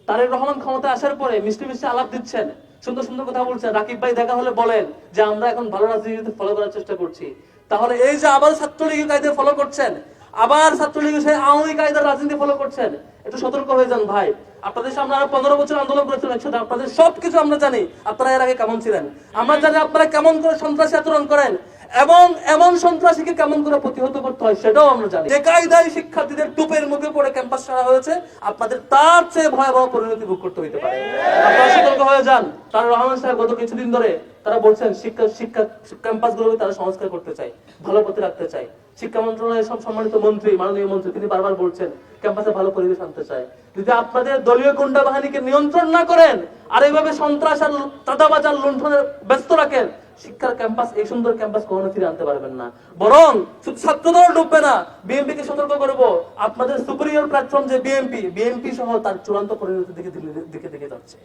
তারেক রহমান ক্ষমতায় আসার পরে মিষ্টি মিষ্টি আলাপ দিচ্ছেন, সুন্দর সুন্দর কথা বলছেন, রাকিব ভাই দেখা হলে বলেন যে আমরা এখন ভালো রাজনীতিতে ফলো করার চেষ্টা করছি। তাহলে এই যে আবার ছাত্রলীগের কায়দা ফলো করছেন, আবার ছাত্রলীগের সেই আওয়ামী কায়দার রাজনীতি ফলো করছেন, একটু সতর্ক হয়ে যান ভাই। আপনাদের সামনে আরো 15 বছর আন্দোলন করেছেন একসাথে, আপনাদের সবকিছু আমরা জানি আপনারা এর আগে কেমন ছিলেন, আমরা জানি আপনারা কেমন করে সন্ত্রাসী আচরণ করেন এবং এমন সন্ত্রাসীকে কেমন করে প্রতিহত করতে হয় সেটাও আমরা জানি। যে কায়দায় শিক্ষার্থীদের টুপের মুখে পড়ে ক্যাম্পাস ছাড়া হয়েছে, আপনাদের তার চেয়ে ভয়াবহ পরিণতি ভোগ করতে হতে পারে। আপনারা সতর্ক হয়ে যান। তারেক রহমান সাহেব গত কিছুদিন ধরে তারা বলছেন শিক্ষা ক্যাম্পাসগুলোকে তারা সংস্কার করতে চায়, ভালো পথে রাখতে চায়। শিক্ষা মন্ত্রণালয়ের সব সম্মানিত মন্ত্রী, মাননীয় মন্ত্রী, তিনি বারবার বলছেন ক্যাম্পাসে ভালো পরিবেশ আনতে চায়। যদি আপনাদের দলীয় গুন্ডা বাহিনীকে নিয়ন্ত্রণ না করেন আর এইভাবে সন্ত্রাস আর চাঁদাবাজ আর লুণ্ঠনে ব্যস্ত রাখেন, শিক্ষার ক্যাম্পাস, এই সুন্দর ক্যাম্পাস কখনো ফিরে আনতে পারবেন না। বরং শুধু ছাত্রদল ডুববে না, বিএনপি কে সতর্ক করব, আপনাদের সুপিরিয়র প্ল্যাটফর্ম যে বিএনপি সহ তার চূড়ান্ত পরিণতির দিকে যাচ্ছে।